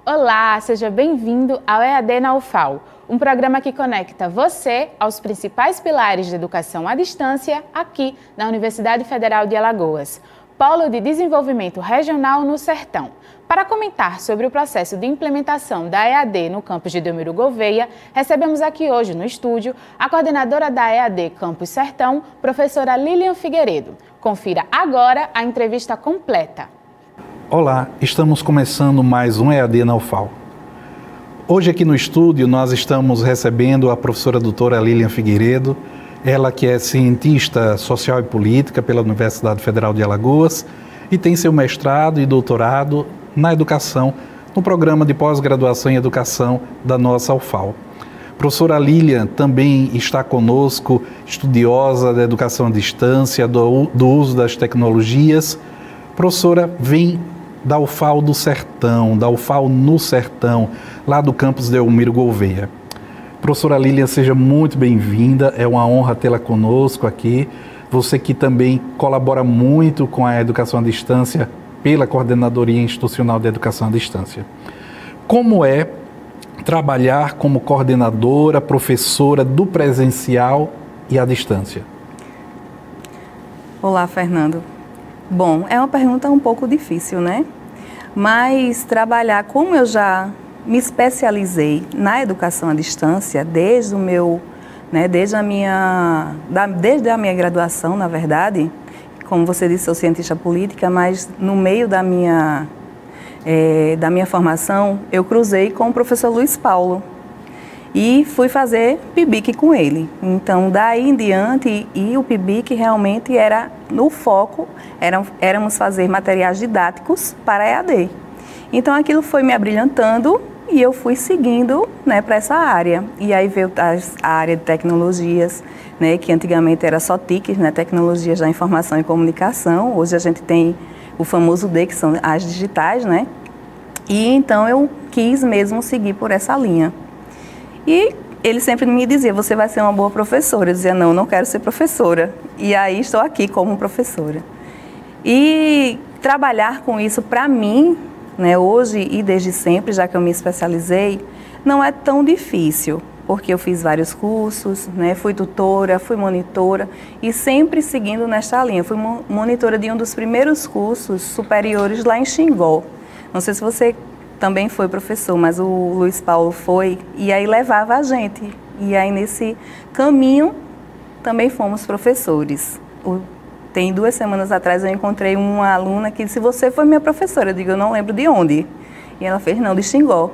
Olá, seja bem-vindo ao EAD na UFAL, um programa que conecta você aos principais pilares de educação à distância aqui na Universidade Federal de Alagoas, Polo de Desenvolvimento Regional no Sertão. Para comentar sobre o processo de implementação da EAD no campus de Delmiro Gouveia, recebemos aqui hoje no estúdio a coordenadora da EAD Campus Sertão, professora Lilian Figueiredo. Confira agora a entrevista completa. Olá, estamos começando mais um EAD na UFAL. Hoje aqui no estúdio nós estamos recebendo a professora doutora Lilian Figueiredo, ela que é cientista social e política pela Universidade Federal de Alagoas e tem seu mestrado e doutorado na educação, no programa de pós-graduação em educação da nossa UFAL. Professora Lilian também está conosco, estudiosa da educação à distância, do uso das tecnologias. Professora, vem da UFAL do Sertão, da UFAL no Sertão, lá do campus Delmiro Gouveia. Professora Lilian, seja muito bem-vinda, é uma honra tê-la conosco aqui. Você que também colabora muito com a educação à distância pela Coordenadoria Institucional de Educação à Distância. Como é trabalhar como coordenadora, professora do presencial e à distância? Olá, Fernando. Bom, é uma pergunta um pouco difícil, né? Mas trabalhar, como eu já me especializei na educação à distância desde a minha graduação, na verdade, como você disse, sou cientista política, mas no meio da minha formação, eu cruzei com o professor Luiz Paulo e fui fazer PIBIC com ele. Então, daí em diante, e o PIBIC realmente era no foco, éramos fazer materiais didáticos para a EAD. Então, aquilo foi me abrilhantando e eu fui seguindo, né, para essa área. E aí veio a área de tecnologias, né, que antigamente era só TICs, né, Tecnologias da Informação e Comunicação. Hoje a gente tem o famoso D, que são as digitais, né? E então eu quis mesmo seguir por essa linha. E ele sempre me dizia, você vai ser uma boa professora. Eu dizia, não, não quero ser professora. E aí estou aqui como professora. E trabalhar com isso, para mim, né, hoje e desde sempre, já que eu me especializei, não é tão difícil, porque eu fiz vários cursos, né, fui tutora, fui monitora e sempre seguindo nesta linha. Fui monitora de um dos primeiros cursos superiores lá em Xingó. Não sei se você também foi professor, mas o Luiz Paulo foi, e aí levava a gente. E aí nesse caminho também fomos professores. Tem 2 semanas atrás eu encontrei uma aluna que disse, você foi minha professora. Eu digo, eu não lembro de onde. E ela fez, não, de Xingó,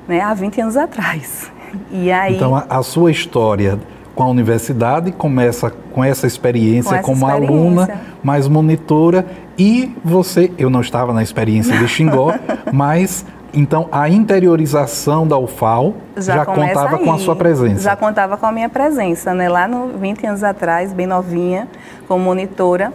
né, há 20 anos atrás. E aí, então a sua história com a universidade começa com essa experiência como aluna, mais monitora, e você, eu não estava na experiência de Xingó, mas então a interiorização da UFAL já contava com a sua presença. Já contava com a minha presença, né? Lá no 20 anos atrás, bem novinha, como monitora.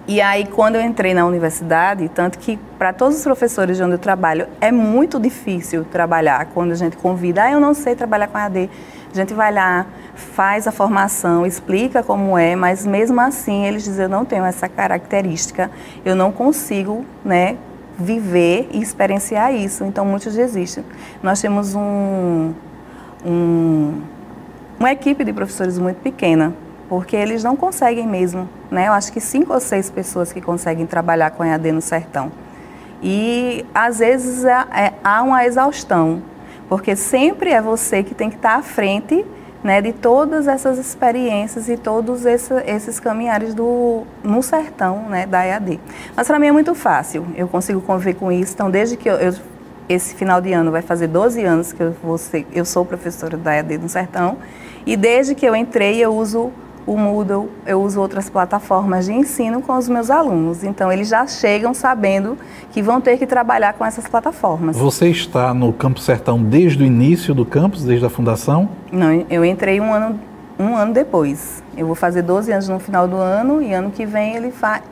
E aí, quando eu entrei na universidade, tanto que para todos os professores de onde eu trabalho, é muito difícil trabalhar quando a gente convida, eu não sei trabalhar com EAD. A gente vai lá, faz a formação, explica como é, mas mesmo assim eles dizem, eu não tenho essa característica, eu não consigo, né, viver e experienciar isso, então muitos desistem. Nós temos uma equipe de professores muito pequena, porque eles não conseguem mesmo, né? Eu acho que 5 ou 6 pessoas que conseguem trabalhar com EAD no Sertão. E às vezes há uma exaustão, porque sempre é você que tem que estar à frente, né, de todas essas experiências e todos esses caminhares no sertão, né, da EAD. Mas para mim é muito fácil, eu consigo conviver com isso. Então, desde que esse final de ano vai fazer 12 anos que eu sou professora da EAD no Sertão, e desde que eu entrei eu uso o Moodle, eu uso outras plataformas de ensino com os meus alunos. Então, eles já chegam sabendo que vão ter que trabalhar com essas plataformas. Você está no Campus Sertão desde o início do campus, desde a fundação? Não, eu entrei um ano depois. Eu vou fazer 12 anos no final do ano e ano que vem,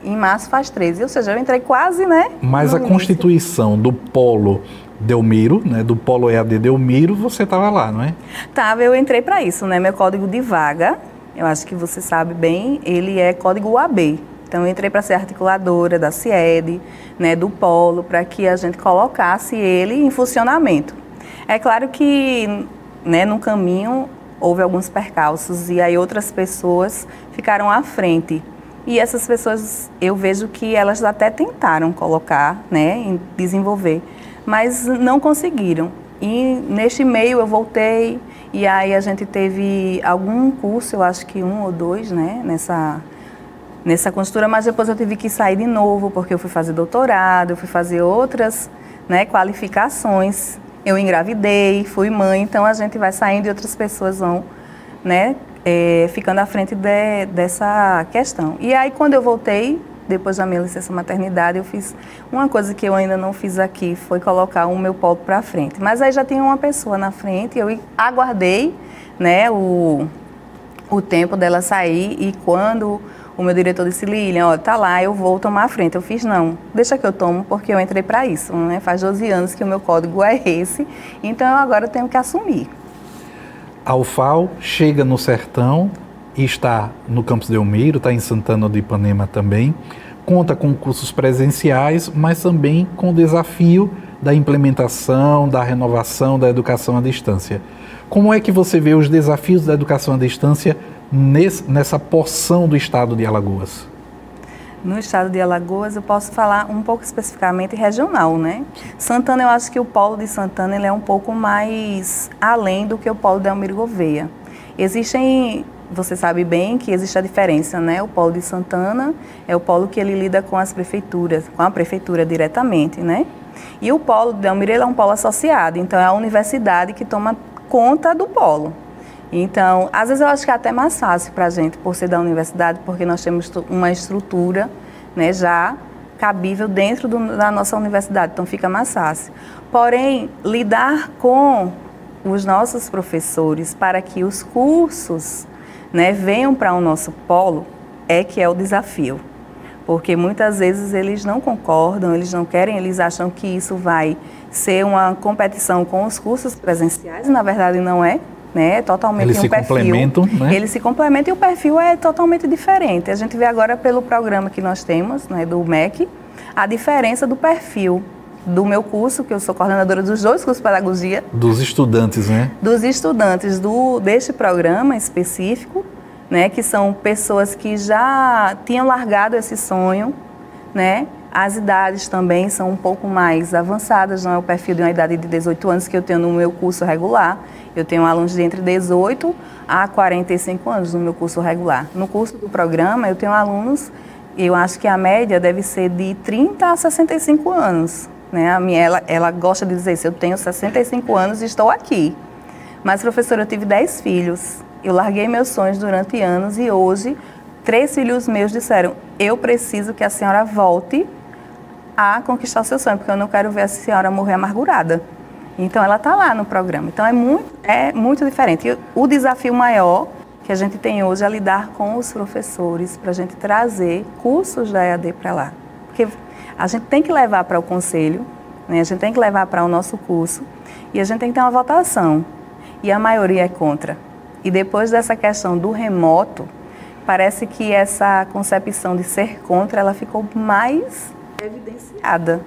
em março, faz 13. Ou seja, eu entrei quase, né? Mas a constituição do Polo Delmiro, né, do Polo EAD Delmiro, você estava lá, não é? Estava, eu entrei para isso, né? Meu código de vaga, eu acho que você sabe bem, ele é código UAB. Então, eu entrei para ser articuladora da CIED, né, do polo, para que a gente colocasse ele em funcionamento. É claro que, né, no caminho houve alguns percalços e aí outras pessoas ficaram à frente. E essas pessoas, eu vejo que elas até tentaram colocar, né, desenvolver, mas não conseguiram. E neste meio eu voltei e aí a gente teve algum curso, eu acho que 1 ou 2, né, nessa construtora, mas depois eu tive que sair de novo, porque eu fui fazer doutorado, eu fui fazer outras, né, qualificações. Eu engravidei, fui mãe, então a gente vai saindo e outras pessoas vão, né, ficando à frente dessa questão. E aí, quando eu voltei, depois da minha licença maternidade, eu fiz uma coisa que eu ainda não fiz aqui, foi colocar o meu polo para frente. Mas aí já tinha uma pessoa na frente, eu aguardei, né, o tempo dela sair e quando o meu diretor disse, Lilian, ó, tá lá, eu vou tomar a frente. Eu fiz, não, deixa que eu tomo, porque eu entrei para isso, né? Faz 12 anos que o meu código é esse, então eu agora tenho que assumir. A UFAL chega no Sertão e está no Campos Delmiro, está em Santana do Ipanema também, conta com cursos presenciais, mas também com o desafio da implementação, da renovação da educação à distância. Como é que você vê os desafios da educação à distância nessa porção do estado de Alagoas? No estado de Alagoas, eu posso falar um pouco especificamente regional, né? Santana, eu acho que o polo de Santana ele é um pouco mais além do que o polo de Almiro Gouveia. Existem, você sabe bem que existe a diferença, né? O polo de Santana é o polo que ele lida com as prefeituras, com a prefeitura diretamente, né? E o polo de Almiro ele é um polo associado, então é a universidade que toma conta do polo. Então, às vezes eu acho que é até mais fácil para a gente, por ser da universidade, porque nós temos uma estrutura, né, já cabível dentro da nossa universidade, então fica mais fácil. Porém, lidar com os nossos professores para que os cursos, né, venham para o nosso polo é que é o desafio. Porque muitas vezes eles não concordam, eles não querem, eles acham que isso vai ser uma competição com os cursos presenciais, e na verdade não é. Né, totalmente eles um se perfil. Complementam, né? Eles se complementam e o perfil é totalmente diferente. A gente vê agora pelo programa que nós temos, né, do MEC, a diferença do perfil do meu curso, que eu sou coordenadora dos 2 cursos de pedagogia. Dos estudantes, né? Dos estudantes deste programa específico, né, que são pessoas que já tinham largado esse sonho, né? As idades também são um pouco mais avançadas, não é o perfil de uma idade de 18 anos que eu tenho no meu curso regular. Eu tenho alunos de entre 18 a 45 anos no meu curso regular. No curso do programa, eu tenho alunos, eu acho que a média deve ser de 30 a 65 anos. Né? Ela gosta de dizer isso, eu tenho 65 anos e estou aqui. Mas, professora, eu tive 10 filhos. Eu larguei meus sonhos durante anos e hoje 3 filhos meus disseram, eu preciso que a senhora volte a conquistar o seu sonho, porque eu não quero ver a senhora morrer amargurada. Então, ela está lá no programa. Então, é muito diferente. E o desafio maior que a gente tem hoje é lidar com os professores para a gente trazer cursos da EAD para lá. Porque a gente tem que levar para o conselho, né? A gente tem que levar para o nosso curso e a gente tem que ter uma votação. E a maioria é contra. E depois dessa questão do remoto, parece que essa concepção de ser contra, ela ficou mais evidenciada.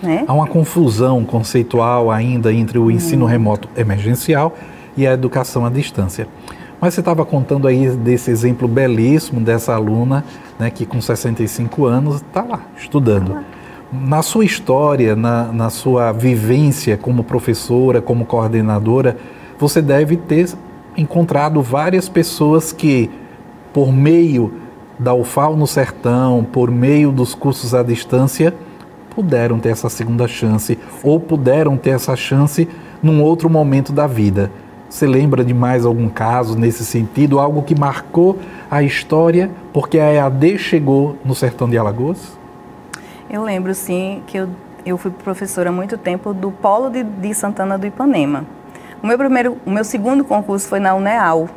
Né? Há uma confusão conceitual ainda entre o ensino remoto emergencial e a educação à distância. Mas você estava contando aí desse exemplo belíssimo dessa aluna, né, que com 65 anos está lá, estudando. Na sua história, na sua vivência como professora, como coordenadora, você deve ter encontrado várias pessoas que, por meio da UFAL no Sertão, por meio dos cursos à distância, puderam ter essa segunda chance ou puderam ter essa chance num outro momento da vida. Você lembra de mais algum caso nesse sentido, algo que marcou a história porque a EAD chegou no Sertão de Alagoas? Eu lembro, sim, que eu fui professora há muito tempo do Polo de Santana do Ipanema. O meu segundo concurso foi na UNEAL,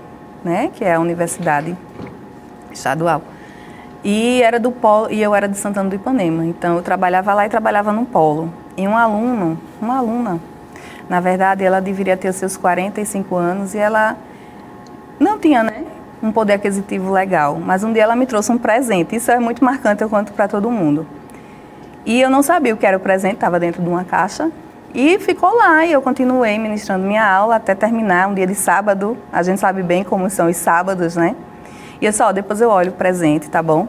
né, que é a Universidade Estadual. E era do polo, e eu era de Santana do Ipanema, então eu trabalhava lá e trabalhava no polo. E uma aluna, na verdade, ela deveria ter os seus 45 anos e ela não tinha, né, um poder aquisitivo legal, mas um dia ela me trouxe um presente. Isso é muito marcante, eu conto para todo mundo. E eu não sabia o que era o presente, estava dentro de uma caixa. E ficou lá, e eu continuei ministrando minha aula até terminar, um dia de sábado. A gente sabe bem como são os sábados, né? E eu só, depois eu olho o presente, tá bom?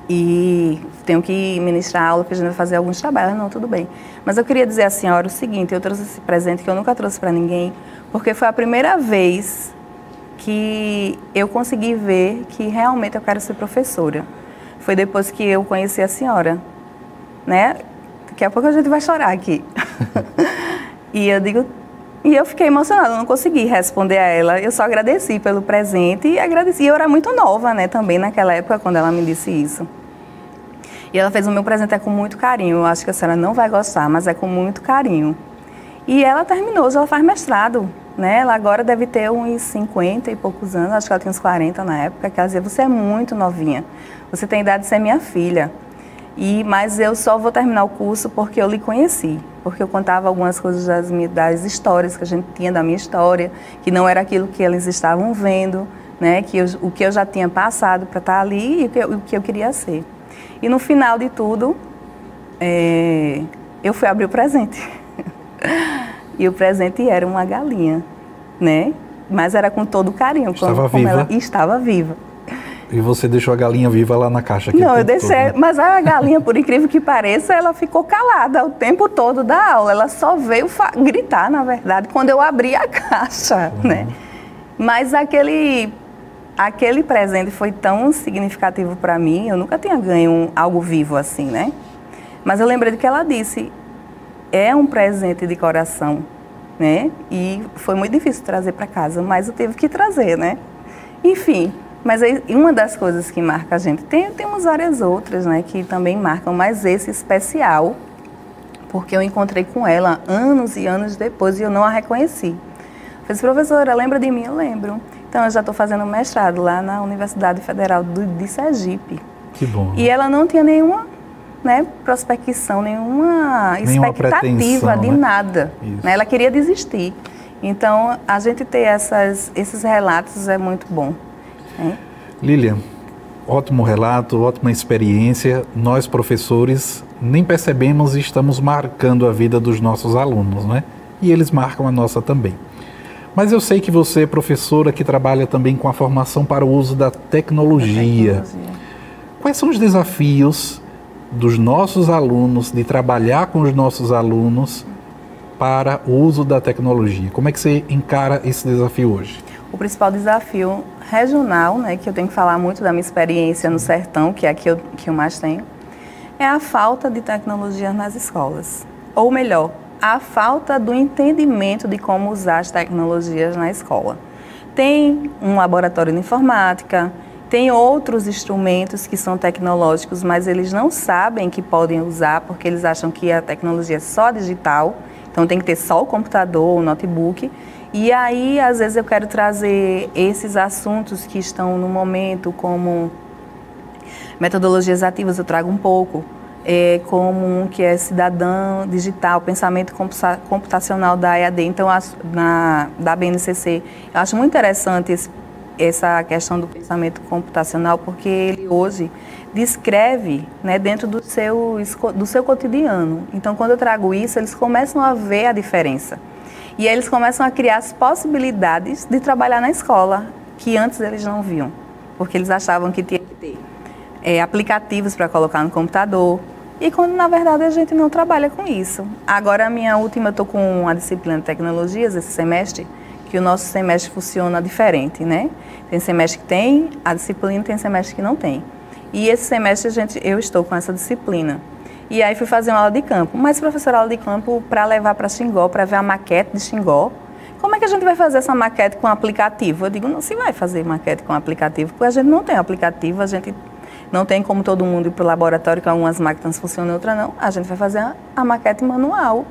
E tenho que ministrar a aula, porque a gente vai fazer alguns trabalhos. Não, tudo bem. Mas eu queria dizer à senhora o seguinte, eu trouxe esse presente que eu nunca trouxe para ninguém, porque foi a primeira vez que eu consegui ver que realmente eu quero ser professora. Foi depois que eu conheci a senhora, né? Daqui a pouco a gente vai chorar aqui. E eu fiquei emocionada, eu não consegui responder a ela. Eu só agradeci pelo presente e agradeci. Eu era muito nova, né, também naquela época, quando ela me disse isso. E ela fez o meu presente com muito carinho. Eu acho que a senhora não vai gostar, mas é com muito carinho. E ela terminou, hoje ela faz mestrado, né? Ela agora deve ter uns 50 e poucos anos, acho que ela tinha uns 40 na época, que ela dizia, você é muito novinha, você tem idade de ser minha filha. Mas eu só vou terminar o curso porque eu lhe conheci, porque eu contava algumas coisas das histórias que a gente tinha da minha história, que não era aquilo que eles estavam vendo, né? O que eu já tinha passado para estar ali e o que eu queria ser. E no final de tudo, eu fui abrir o presente. E o presente era uma galinha, né? Mas era com todo carinho. Estava viva? Ela estava viva. E você deixou a galinha viva lá na caixa? Não, eu deixei, todo, né? Mas a galinha, por incrível que pareça, ela ficou calada o tempo todo da aula. Ela só veio gritar, na verdade, quando eu abri a caixa, né? Mas aquele presente foi tão significativo para mim, eu nunca tinha ganho algo vivo assim, né? Mas eu lembrei do que ela disse, é um presente de coração, né? E foi muito difícil trazer para casa, mas eu tive que trazer, né? Enfim... Mas uma das coisas que marca a gente, temos várias outras, né, que também marcam, mas esse especial, porque eu encontrei com ela anos e anos depois e eu não a reconheci. Eu disse, professora, lembra de mim? Eu lembro. Então, eu já estou fazendo mestrado lá na Universidade Federal de Sergipe. Que bom. E ela não tinha nenhuma, né, prospecção, nenhuma expectativa de nada. Né? Ela queria desistir. Então, a gente ter esses relatos é muito bom. Lilian, ótimo relato, ótima experiência. Nós, professores, nem percebemos e estamos marcando a vida dos nossos alunos, né? E eles marcam a nossa também. Mas eu sei que você é professora que trabalha também com a formação para o uso da tecnologia. Quais são os desafios dos nossos alunos, de trabalhar com os nossos alunos para o uso da tecnologia? Como é que você encara esse desafio hoje? O principal desafio regional, né, que eu tenho que falar muito da minha experiência no sertão, que é a que eu mais tenho, é a falta de tecnologia nas escolas. Ou melhor, a falta do entendimento de como usar as tecnologias na escola. Tem um laboratório de informática, tem outros instrumentos que são tecnológicos, mas eles não sabem que podem usar porque eles acham que a tecnologia é só digital, então tem que ter só o computador, o notebook. E aí, às vezes, eu quero trazer esses assuntos que estão no momento, como metodologias ativas, eu trago um pouco, como um que é cidadão digital, pensamento computacional da EAD, então, da BNCC. Eu acho muito interessante essa questão do pensamento computacional, porque ele hoje descreve, né, dentro do seu cotidiano. Então, quando eu trago isso, eles começam a ver a diferença. E aí eles começam a criar as possibilidades de trabalhar na escola, que antes eles não viam, porque eles achavam que tinha que ter aplicativos para colocar no computador, e quando na verdade a gente não trabalha com isso. Agora a minha última, eu estou com a disciplina de tecnologias esse semestre, que o nosso semestre funciona diferente, né? Tem semestre que tem a disciplina, tem semestre que não tem. E esse semestre eu estou com essa disciplina. E aí fui fazer uma aula de campo. Mas, professora, aula de campo para levar para Xingó, para ver a maquete de Xingó. Como é que a gente vai fazer essa maquete com aplicativo? Eu digo, não se vai fazer maquete com aplicativo, porque a gente não tem aplicativo, a gente não tem como todo mundo ir para o laboratório, que algumas máquinas funcionam e outras não. A gente vai fazer a maquete manual,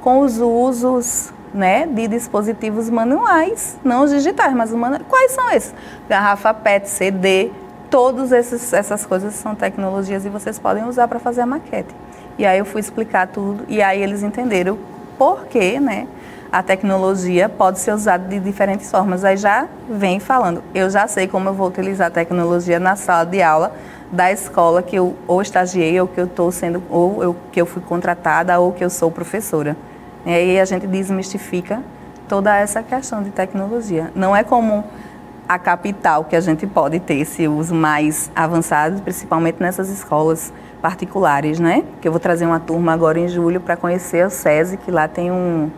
com os usos, né, de dispositivos manuais, não os digitais, mas os manuais. Quais são esses? Garrafa PET, CD, todas essas coisas são tecnologias e vocês podem usar para fazer a maquete. E aí eu fui explicar tudo e aí eles entenderam por que, né, a tecnologia pode ser usada de diferentes formas. Aí já vem falando, eu já sei como eu vou utilizar a tecnologia na sala de aula da escola que eu ou estagiei, ou que eu estou sendo, que eu fui contratada, ou que eu sou professora. E aí a gente desmistifica toda essa questão de tecnologia. Não é como a capital, que a gente pode ter esse uso mais avançado, principalmente nessas escolas particulares, né? Que eu vou trazer uma turma agora em julho para conhecer o SESI, que lá tem um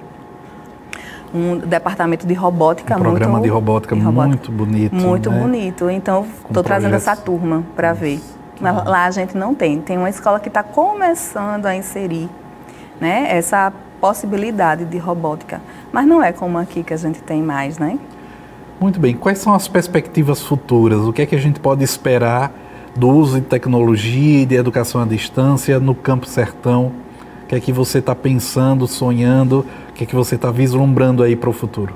departamento de robótica. Um programa de robótica muito bonito. Muito né? bonito. Então, estou trazendo essa turma para ver. Mas lá a gente não tem. Tem uma escola que está começando a inserir, né, essa possibilidade de robótica. Mas não é como aqui que a gente tem mais, né? Muito bem. Quais são as perspectivas futuras? O que é que a gente pode esperar do uso de tecnologia e de educação à distância no Campo Sertão? O que é que você está pensando, sonhando? O que é que você está vislumbrando aí para o futuro?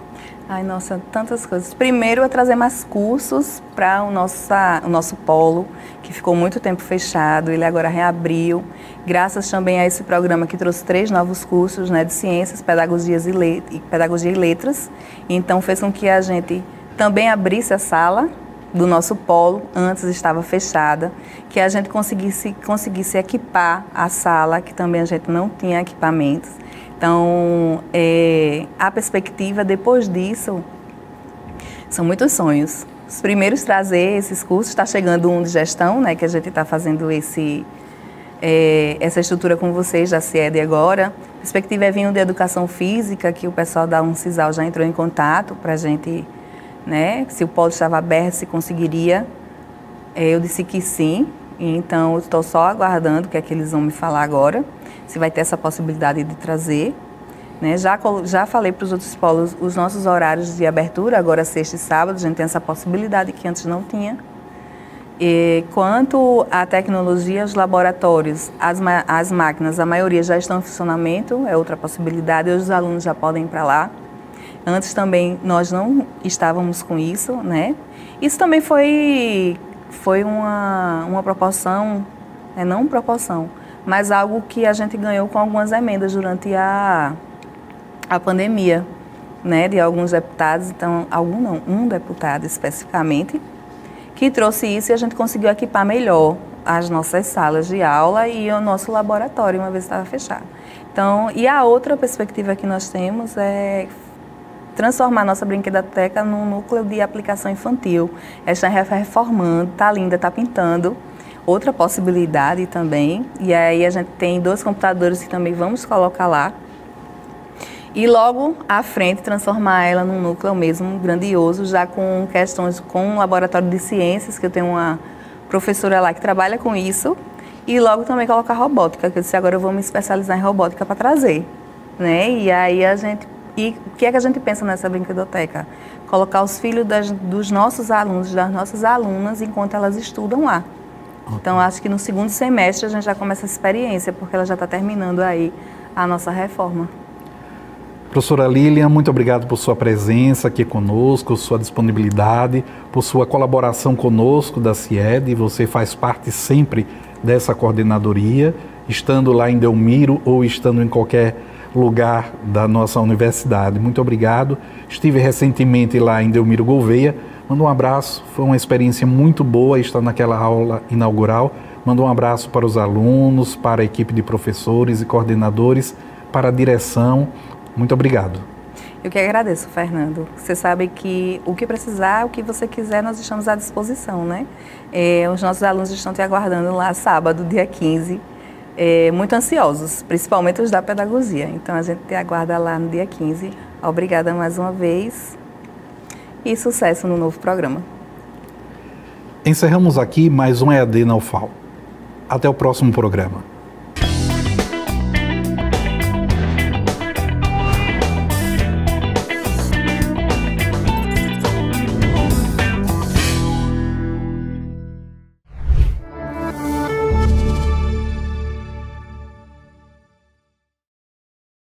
Ai, nossa, tantas coisas. Primeiro é trazer mais cursos para o nosso polo, que ficou muito tempo fechado, ele agora reabriu, graças também a esse programa que trouxe 3 novos cursos, né, de Ciências, Pedagogia e Letras. Então fez com que a gente também abrisse a sala do nosso polo, antes estava fechada, que a gente conseguisse equipar a sala, que também a gente não tinha equipamentos. Então, a perspectiva depois disso são muitos sonhos. Os primeiros trazer esses cursos, está chegando um de gestão, né, que a gente está fazendo essa estrutura com vocês da CIED agora. A perspectiva é vir um de educação física, que o pessoal da Uncisal já entrou em contato para a gente, né, se o polo estava aberto, se conseguiria. Eu disse que sim, então estou só aguardando o que é que eles vão me falar agora, se vai ter essa possibilidade de trazer. Né? Já falei para os outros polos os nossos horários de abertura, agora sexta e sábado, a gente tem essa possibilidade que antes não tinha. E quanto à tecnologia, os laboratórios, as máquinas, a maioria já estão em funcionamento, é outra possibilidade, hoje os alunos já podem ir para lá. Antes também nós não estávamos com isso, né? Isso também foi uma proporção, não proporção, mas algo que a gente ganhou com algumas emendas durante a pandemia, né, de alguns deputados, então, um deputado especificamente, que trouxe isso e a gente conseguiu equipar melhor as nossas salas de aula e o nosso laboratório, uma vez estava fechado. Então, e a outra perspectiva que nós temos é transformar nossa brinquedoteca num núcleo de aplicação infantil. Ela está reformando, está linda, está pintando. Outra possibilidade também, e aí a gente tem 2 computadores que também vamos colocar lá. E logo à frente transformar ela num núcleo mesmo grandioso, já com questões, com um laboratório de ciências, que eu tenho uma professora lá que trabalha com isso, e logo também colocar robótica, que eu disse, agora eu vou me especializar em robótica para trazer, né? E aí e o que é que a gente pensa nessa brinquedoteca? Colocar os filhos dos nossos alunos, das nossas alunas, enquanto elas estudam lá. Okay. Então, acho que no 2º semestre a gente já começa essa experiência, porque ela já está terminando aí a nossa reforma. Professora Lilian, muito obrigado por sua presença aqui conosco, sua disponibilidade, por sua colaboração conosco da CIED. Você faz parte sempre dessa coordenadoria, estando lá em Delmiro ou estando em qualquer lugar da nossa universidade. Muito obrigado. Estive recentemente lá em Delmiro Gouveia. Mando um abraço, foi uma experiência muito boa estar naquela aula inaugural. Mando um abraço para os alunos, para a equipe de professores e coordenadores, para a direção. Muito obrigado. Eu que agradeço, Fernando. Você sabe que o que precisar, o que você quiser, nós estamos à disposição, né? Os nossos alunos estão te aguardando lá sábado, dia 15, muito ansiosos, principalmente os da pedagogia. Então, a gente te aguarda lá no dia 15. Obrigada mais uma vez e sucesso no novo programa. Encerramos aqui mais um EAD na UFAL. Até o próximo programa.